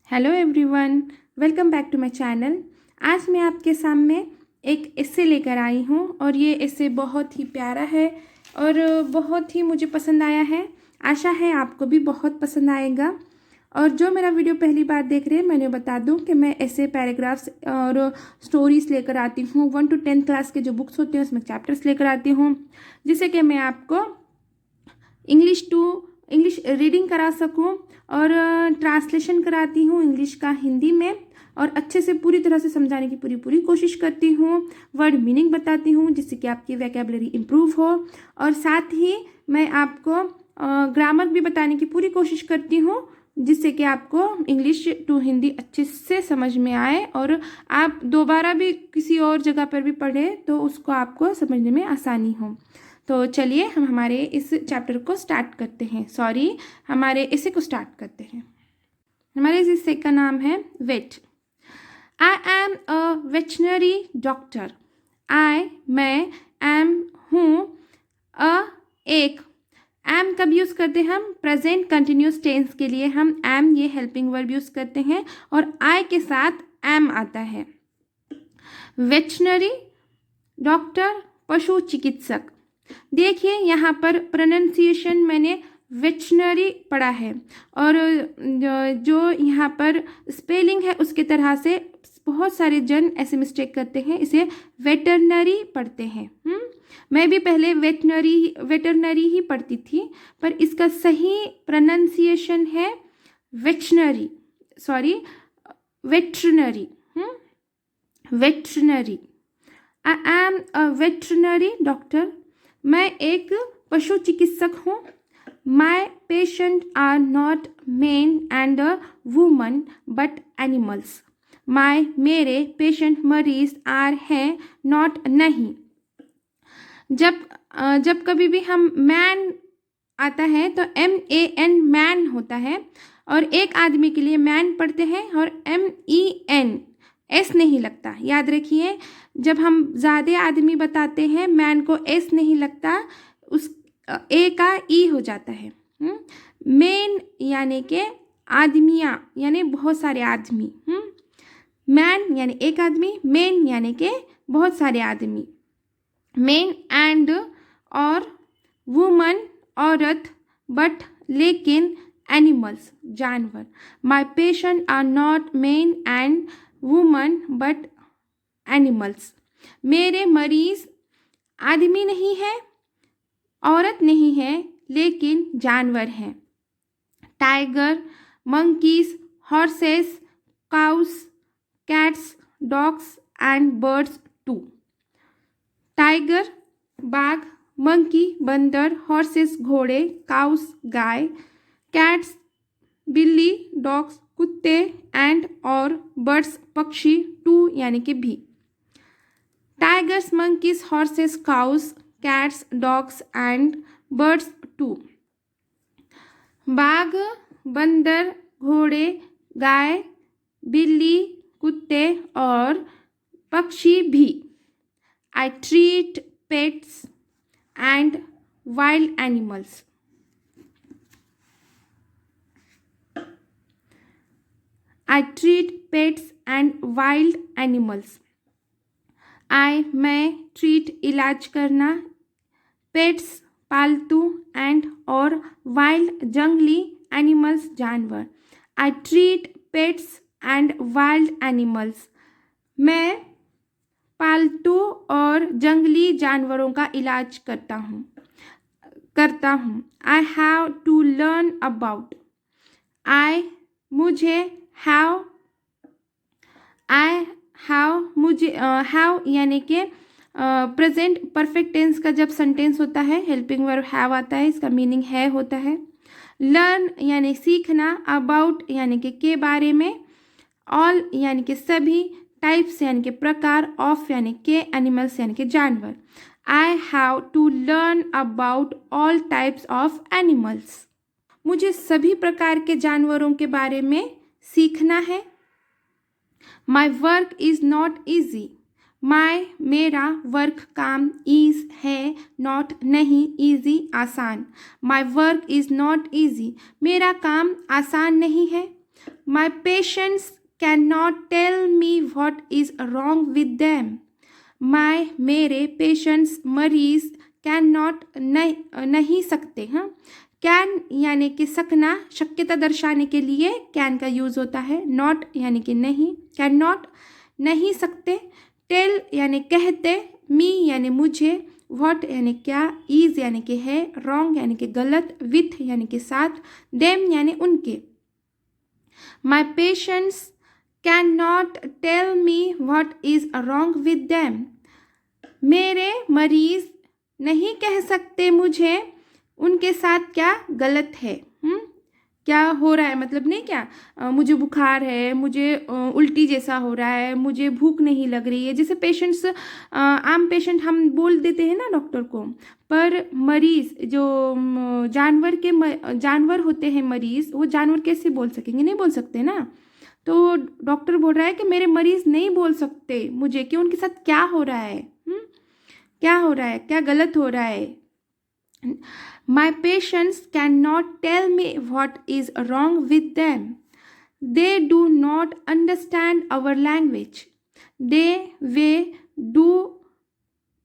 Hello everyone, welcome back to my channel. आज मैं आपके सामने एक एस्से लेकर आई हूँ और ये एस्से बहुत ही प्यारा है और बहुत ही मुझे पसंद आया है। आशा है आपको भी बहुत पसंद आएगा। और जो मेरा वीडियो पहली बार देख रहे हैं, मैंने बता दूं कि मैं ऐसे पैराग्राफ्स और स्टोरीज लेकर आती हूँ। 1 to 10 क्लास के जो बुक्स होते हैं उसमें चैप्टर्स लेकर आती हूँ, जिससे कि मैं आपको इंग्लिश रीडिंग करा सकूं और ट्रांसलेशन कराती हूँ इंग्लिश का हिंदी में और अच्छे से पूरी तरह से समझाने की पूरी कोशिश करती हूँ। वर्ड मीनिंग बताती हूँ जिससे कि आपकी वोकैबुलरी इम्प्रूव हो, और साथ ही मैं आपको ग्रामर भी बताने की पूरी कोशिश करती हूँ जिससे कि आपको इंग्लिश टू हिंदी अच्छे से समझ में आए और आप दोबारा भी किसी और जगह पर भी पढ़ें तो उसको आपको समझने में आसानी हो। तो चलिए हम हमारे इस चैप्टर को स्टार्ट करते हैं, हमारे इसे को स्टार्ट करते हैं। हमारे इस हिस्से का नाम है vet. I am a veterinary doctor. मैं एम हूँ, एक। एम कब यूज़ करते हैं हम? प्रेजेंट कंटिन्यूस टेंस के लिए हम एम ये हेल्पिंग वर्ब यूज़ करते हैं और आई के साथ एम आता है। वेटनरी डॉक्टर, पशु चिकित्सक। देखिए यहाँ पर प्रोनाउंसिएशन मैंने वेटनरी पढ़ा है और जो यहाँ पर स्पेलिंग है उसके तरह से बहुत सारे जन ऐसे मिस्टेक करते हैं, इसे वेटरनरी पढ़ते हैं। मैं भी पहले वेटरनरी ही पढ़ती थी, पर इसका सही प्रोनाउंसिएशन है veterinary, veterinary. Veterinary. I am a veterinary doctor. मैं एक पशु चिकित्सक हूँ। My patient are not man and woman but animals. मेरे पेशेंट मरीज आर हैं, नॉट नहीं। जब कभी भी हम मैन आता है तो MAN मैन होता है और एक आदमी के लिए मैन पढ़ते हैं और MEN एस नहीं लगता। याद रखिए, जब हम ज़्यादा आदमी बताते हैं मैन को एस नहीं लगता, उस ए का ई हो जाता है। मेन यानी के आदमियाँ यानी बहुत सारे आदमी। मैन यानी एक आदमी, मेन यानी के बहुत सारे आदमी। मेन एंड और वुमन औरत, बट लेकिन एनिमल्स जानवर। My patient are not men and woman but animals. मेरे मरीज आदमी नहीं है, औरत नहीं है, लेकिन जानवर हैं। Tiger, monkeys, horses, cows, cats, dogs and birds too. Tiger बाघ, मंकी बंदर, हॉर्सेस घोड़े, काउस गाय, कैट्स बिल्ली, डॉग्स कुत्ते एंड और बर्ड्स पक्षी, टू यानी कि भी। Tigers, monkeys, horses, cows, cats, dogs and birds too. बाघ, बंदर, घोड़े, गाय, बिल्ली, कुत्ते और पक्षी भी। I treat pets and wild animals. I treat pets and wild animals. मैं treat इलाज करना, पेट्स पालतू एंड और वाइल्ड जंगली एनिमल्स जानवर। I treat pets and wild animals. मैं पालतू और जंगली जानवरों का इलाज करता हूँ। I have to learn about. मुझे हैव यानी कि प्रेजेंट परफेक्ट टेंस का जब सेंटेंस होता है हेल्पिंग वर्ब हैव आता है, इसका मीनिंग है होता है। लर्न यानी सीखना, अबाउट यानी के बारे में, ऑल यानी कि सभी, टाइप्स यानी कि प्रकार, ऑफ यानी के, एनिमल्स यानी कि जानवर। I have to learn about all types of animals. मुझे सभी प्रकार के जानवरों के बारे में सीखना है। My work is not easy. मेरा वर्क काम, इज़ है, नॉट नहीं, ईजी आसान। My work is not easy. मेरा काम आसान नहीं है। My patients can not tell me what is wrong with them. मेरे पेशेंट्स मरीज कैन नॉट नहीं सकते। हाँ, कैन यानी कि सकना, शक्यता दर्शाने के लिए कैन का यूज़ होता है। नॉट यानी कि नहीं, कैन नॉट नहीं सकते। टेल यानी कहते, मी यानी मुझे, व्हाट यानी क्या, इज़ यानी कि है, रॉन्ग यानी कि गलत, विथ यानी कि साथ, देम यानी उनके। My patients can not tell me what is wrong with them. मेरे मरीज़ नहीं कह सकते मुझे उनके साथ क्या गलत है। क्या हो रहा है, मतलब नहीं क्या, मुझे बुखार है, मुझे उल्टी जैसा हो रहा है, मुझे भूख नहीं लग रही है। जैसे पेशेंट्स, आम पेशेंट हम बोल देते हैं ना डॉक्टर को, पर मरीज़ जो जानवर होते हैं मरीज़, वो जानवर कैसे बोल सकेंगे, नहीं बोल सकते ना। तो डॉक्टर बोल रहा है कि मेरे मरीज़ नहीं बोल सकते मुझे कि उनके साथ क्या हो रहा है, क्या हो रहा है, क्या गलत हो रहा है। My patients cannot tell me what is wrong with them. They do not understand our language. Way do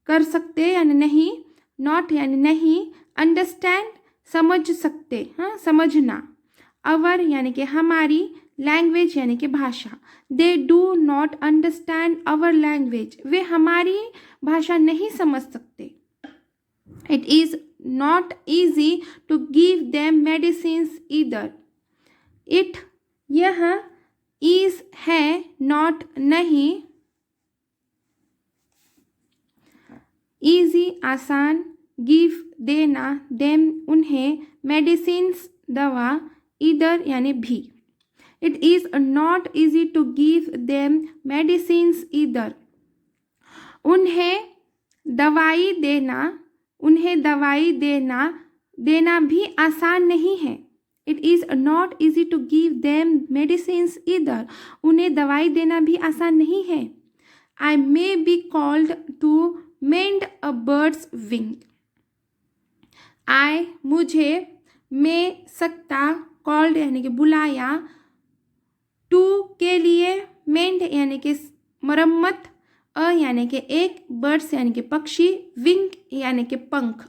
कर सकते यानी नहीं, not यानी नहीं, understand समझ सकते, हाँ समझना, our यानी कि हमारी, language यानी कि भाषा। They do not understand our language. वे हमारी भाषा नहीं समझ सकते। It is not easy to give them medicines either. It यह is है, not नहीं, easy आसान, give देना, them उन्हें, medicines दवा, either यानी भी। It is not easy to give them medicines either. उन्हें दवाई देना भी आसान नहीं है। It is not easy to give them medicines either. उन्हें दवाई देना भी आसान नहीं है। I may be called to mend a bird's wing. मुझे, may सकता, called यानी कि बुलाया, to के लिए, mend यानी कि मरम्मत, यानी कि एक, बर्ड्स यानी कि पक्षी, विंग यानी कि पंख।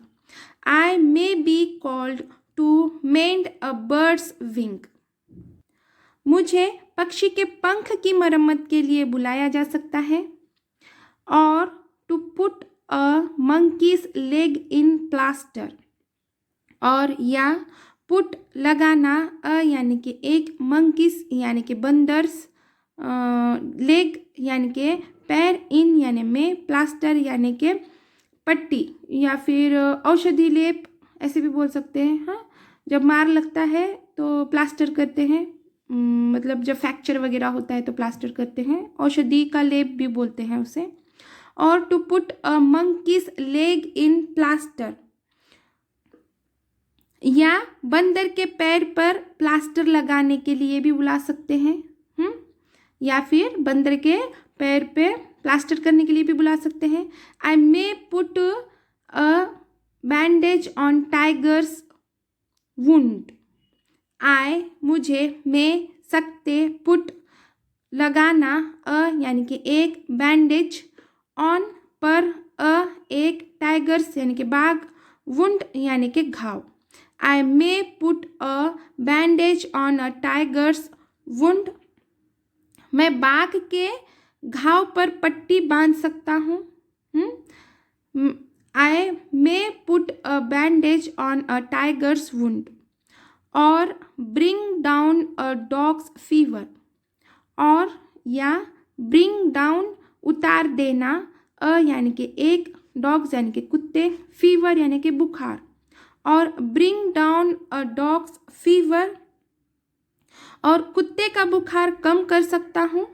I may be called to mend a bird's wing. मुझे पक्षी के पंख की मरम्मत के लिए बुलाया जा सकता है। और to put a monkey's leg in plaster. और या put लगाना, यानी कि एक, monkeys यानी कि बंदर्स, लेग यानी कि पैर, इन यानी में, प्लास्टर यानी कि पट्टी या फिर औषधि लेप ऐसे भी बोल सकते हैं। हाँ, जब मार लगता है तो प्लास्टर करते हैं, मतलब जब फ्रैक्चर वगैरह होता है तो प्लास्टर करते हैं, औषधि का लेप भी बोलते हैं उसे। और to put a monkey's leg in plaster, या बंदर के पैर पर प्लास्टर लगाने के लिए भी बुला सकते हैं। या फिर बंदर के पैर पे प्लास्टर करने के लिए भी बुला सकते हैं। I may put a bandage on tiger's wound. मुझे, में सकते, पुट लगाना, यानी कि एक, बैंडेज, ऑन पर, एक, टाइगर्स यानी कि बाघ, वुंड यानी कि घाव। I may put a bandage on a tiger's wound. मैं बाघ के घाव पर पट्टी बांध सकता हूँ। I may put a bandage on a tiger's wound. और bring down a dog's fever. और या ब्रिंग डाउन उतार देना, यानी कि एक, डॉग्स यानी कि कुत्ते, फीवर यानी कि बुखार। और bring down a dog's fever, और कुत्ते का बुखार कम कर सकता हूँ।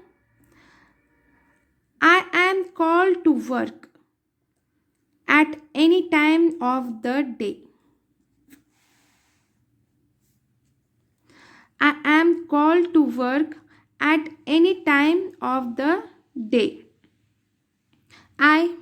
I am called to work at any time of the day. I am called to work at any time of the day.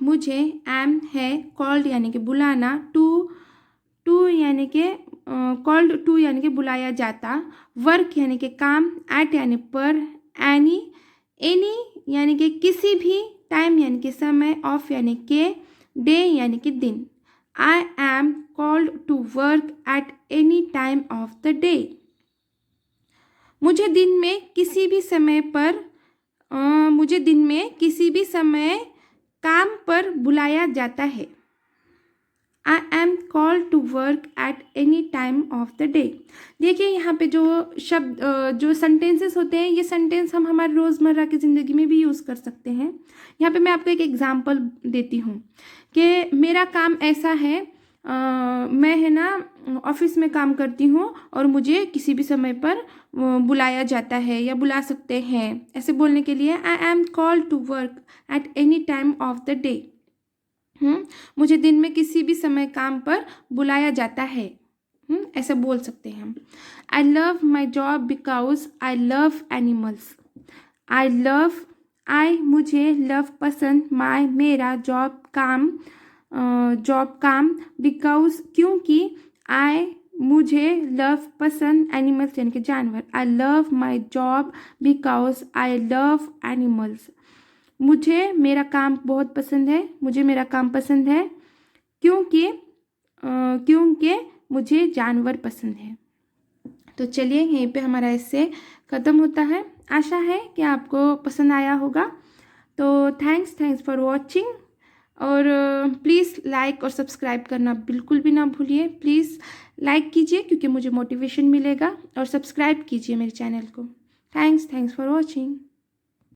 मुझे, एम है, कॉल्ड यानी कि बुलाना, टू यानी कि कॉल्ड टू यानी कि बुलाया जाता, वर्क यानी कि काम, एट यानी पर, एनी यानी कि किसी भी, टाइम यानी कि समय, ऑफ यानी कि डे यानी कि दिन। I am called to work at any time of the day. मुझे दिन में किसी भी समय पर मुझे दिन में किसी भी समय काम पर बुलाया जाता है। I am called to work at any time of the day. देखिए यहाँ पे जो शब्द जो सेंटेंसेस होते हैं, ये सेंटेंस हम हमारे रोज़मर्रा की ज़िंदगी में भी यूज़ कर सकते हैं। यहाँ पे मैं आपको एक एग्जांपल देती हूँ कि मेरा काम ऐसा है, मैं है ना ऑफिस में काम करती हूँ और मुझे किसी भी समय पर बुलाया जाता है या बुला सकते हैं। ऐसे बोलने के लिए I am called to work at any time of the day. मुझे दिन में किसी भी समय काम पर बुलाया जाता है। ऐसे बोल सकते हैं हम। I love my job because I love animals. मुझे लव पसंद, माई मेरा, जॉब काम, बिकॉज क्योंकि, मुझे लव पसंद, एनिमल्स यानी कि जानवर। I love my job because I love animals. मुझे मेरा काम बहुत पसंद है, मुझे मेरा काम पसंद है क्योंकि मुझे जानवर पसंद है। तो चलिए यहीं पे हमारा इससे ख़त्म होता है। आशा है कि आपको पसंद आया होगा। तो थैंक्स फॉर वॉचिंग। और प्लीज़ लाइक और सब्सक्राइब करना बिल्कुल भी ना भूलिए। प्लीज़ लाइक कीजिए क्योंकि मुझे मोटिवेशन मिलेगा, और सब्सक्राइब कीजिए मेरे चैनल को। Thanks for watching.